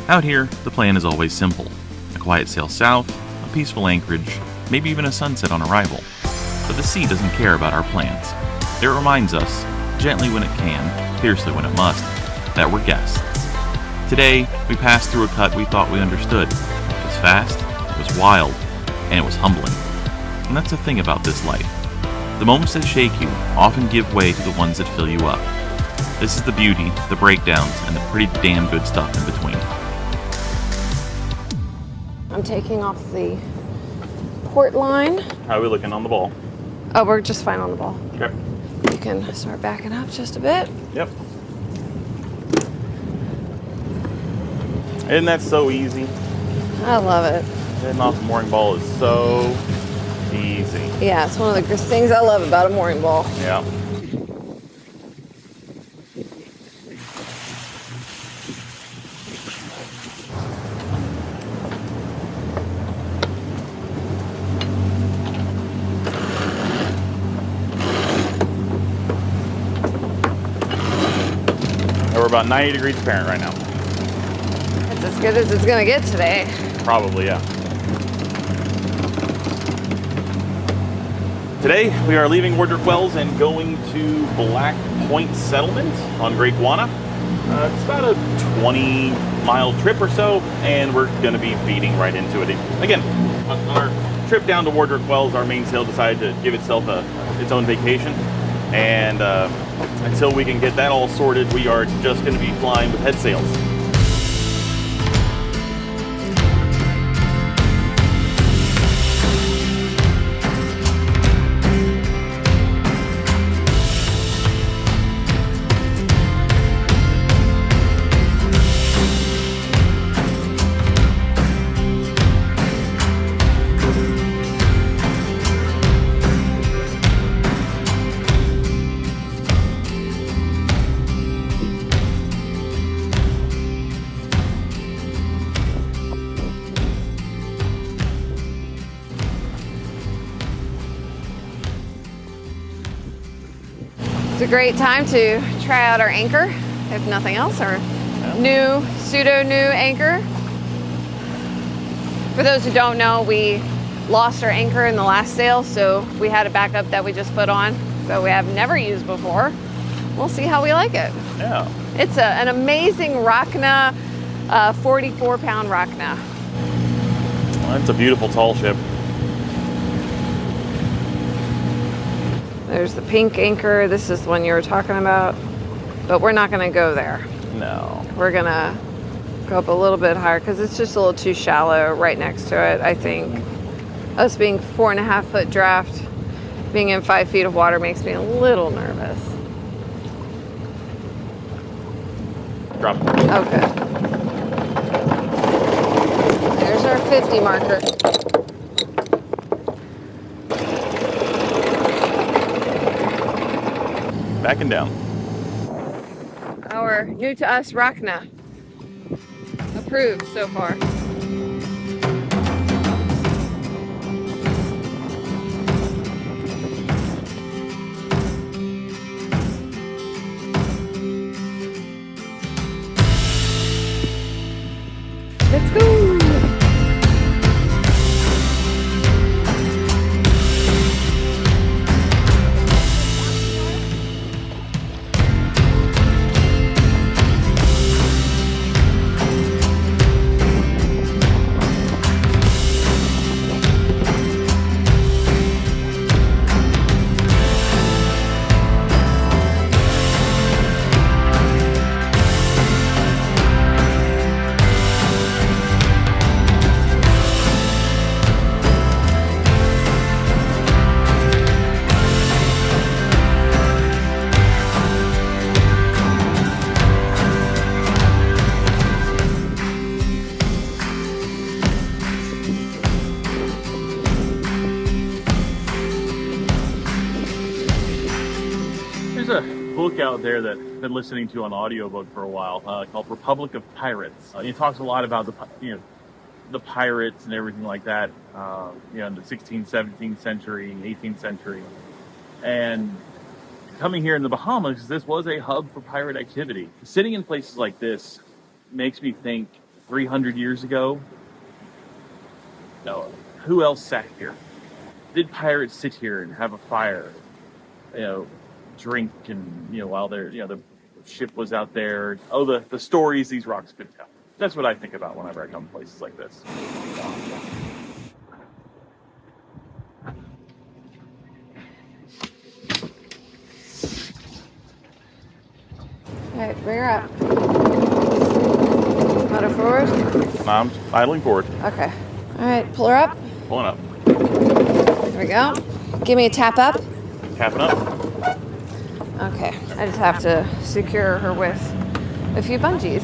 Out here, the plan is always simple. A quiet sail south, a peaceful anchorage, maybe even a sunset on arrival. But the sea doesn't care about our plans. It reminds us, gently when it can, fiercely when it must, that we're guests. Today, we passed through a cut we thought we understood. It was fast, it was wild, and it was humbling. And that's the thing about this life. The moments that shake you often give way to the ones that fill you up. This is the beauty, the breakdowns, and the pretty damn good stuff in between. I'm taking off the port line. How are we looking on the ball? Oh, we're just fine on the ball. Okay. You can start backing up just a bit. Yep. Isn't that so easy? I love it. Heading off the mooring ball is so easy. Yeah, it's one of the things I love about a mooring ball. Yeah. We're about 90 degrees apparent right now. It's as good as it's gonna get today. Probably, yeah. Today, we are leaving Woodruff Wells and going to Black Point Settlement on Great Guana. It's about a 20-mile trip or so, and we're going to be feeding right into it. Again, on our trip down to Woodruff Wells, our mainsail decided to give itself its own vacation, and until we can get that all sorted, we are just going to be flying with head sails. It's a great time to try out our anchor, if nothing else, our new, pseudo-new anchor. For those who don't know, we lost our anchor in the last sail, so we had a backup that we just put on, so we have never used before. We'll see how we like it. Yeah. It's an amazing Rachna, 44-pound Rachna. Well, it's a beautiful tall ship. There's the pink anchor. This is the one you were talking about, but we're not going to go there. No. We're going to go up a little bit higher because it's just a little too shallow right next to it, I think. Us being 4.5-foot draft, being in 5 feet of water makes me a little nervous. Drop. Okay. There's our 50 marker. Backing down. Our new to us Rachna. Approved so far. Let's go. There's a book out there that I've been listening to on audiobook for a while called Republic of Pirates. It talks a lot about the pirates and everything like that, in the 16th, 17th century, 18th century. And coming here in the Bahamas, this was a hub for pirate activity. Sitting in places like this makes me think 300 years ago? No. Who else sat here? Did pirates sit here and have a fire? Drink and, while the ship was out there. Oh, the stories these rocks could tell. That's what I think about whenever I come to places like this. All right, bring her up. Motor forward. I'm idling forward. Okay. All right, pull her up. Pulling up. There we go. Give me a tap up. Tapping up. Okay. I just have to secure her with a few bungees.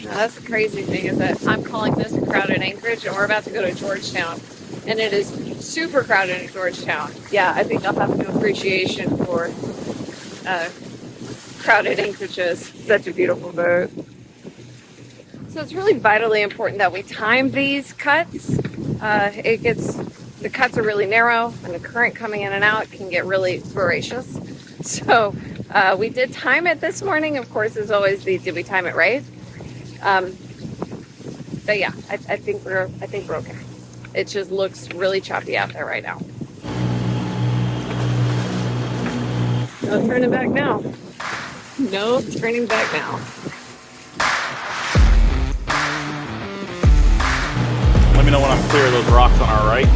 Now, that's the crazy thing is that I'm calling this a crowded Anchorage, and we're about to go to Georgetown, and it is super crowded in Georgetown. Yeah, I think I'll have no appreciation for crowded Anchorages. Such a beautiful boat. So it's really vitally important that we time these cuts. The cuts are really narrow, and the current coming in and out can get really voracious. So we did time it this morning. Of course, as always, did we time it right? But yeah, I think we're okay. It just looks really choppy out there right now. No turning back now. No turning back now. Let me know when I'm clear of those rocks on our right.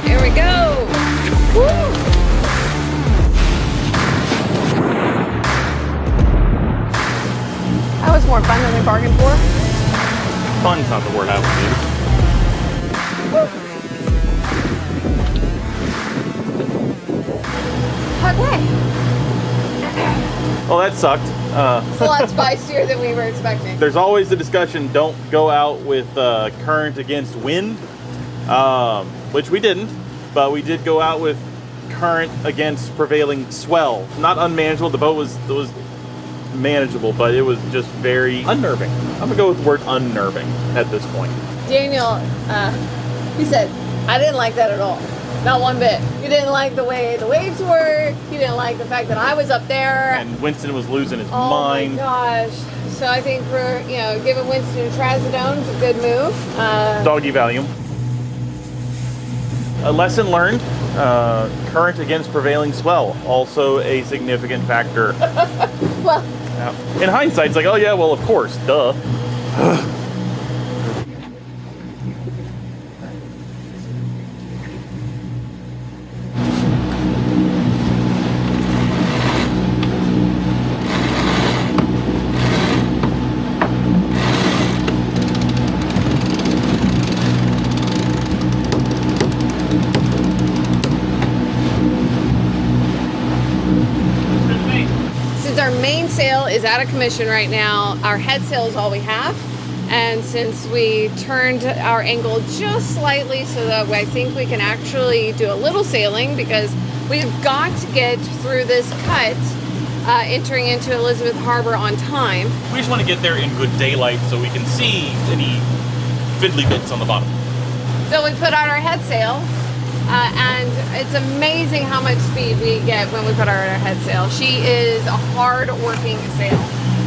Here we go. Woo! That was more fun than we bargained for. Fun's not the word I would use. Okay. Well, that sucked. It's a lot spicier than we were expecting. There's always the discussion, don't go out with current against wind, which we didn't, but we did go out with current against prevailing swell. Not unmanageable, the boat was manageable, but it was just very unnerving. I'm gonna go with the word unnerving at this point. Daniel, he said, I didn't like that at all. Not one bit. You didn't like the way the waves were. You didn't like the fact that I was up there. And Winston was losing his Oh mind. my gosh. So I think we're, giving Winston trazodone is a good move. Doggy Valium. A lesson learned, current against prevailing swell, also a significant factor. Well, in hindsight, it's like, oh yeah, well, of course, duh. since our main sail is out of commission right now, our head sail is all we have. And since we turned our angle just slightly so that I think we can actually do a little sailing, because we've got to get through this cut entering into Elizabeth Harbor on time. We just want to get there in good daylight so we can see any fiddly bits on the bottom. So we put out our head sail, and it's amazing how much speed we get when we put out our head sail. She is a hard-working sail.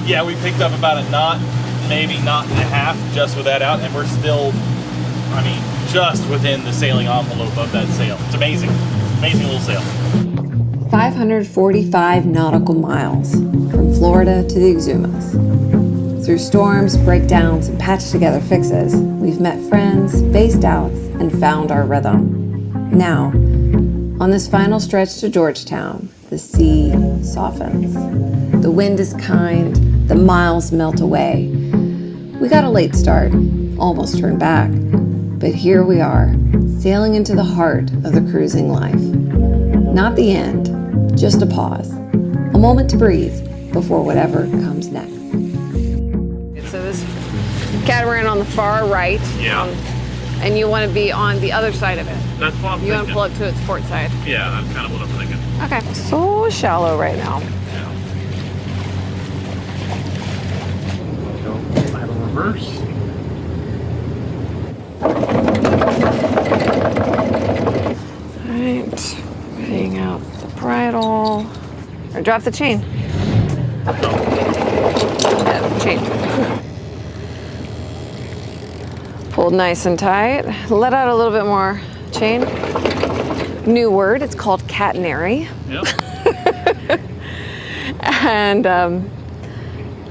Yeah, we picked up about a knot, maybe knot and a half just with that out, and we're still, just within the sailing envelope of that sail. It's amazing. Amazing little sail. 545 nautical miles from Florida to the Exumas. Through storms, breakdowns, and patched together fixes, we've met friends, faced doubts, and found our rhythm. Now, on this final stretch to Georgetown, the sea softens. The wind is kind, the miles melt away. We got a late start, almost turned back, but here we are, sailing into the heart of the cruising life. Not the end, just a pause, a moment to breathe before whatever comes next. So this catamaran on the far right. Yeah. And you want to be on the other side of it. That's what I'm You want to pull up to its port side. Yeah, that's kind of what I'm thinking. Okay. So shallow right now. Yeah. Go idle reverse. Or drop the chain. Yeah, chain. Pulled nice and tight. Let out a little bit more chain. New word, it's called catenary. Yep. And, all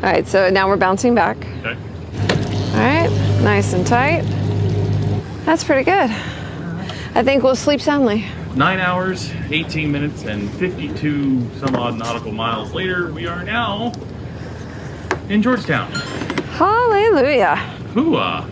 right, so now we're bouncing back. Okay. All right, nice and tight. That's pretty good. I think we'll sleep soundly. 9 hours, 18 minutes, and 52 some odd nautical miles later, we are now in Georgetown. Hallelujah. Hooah!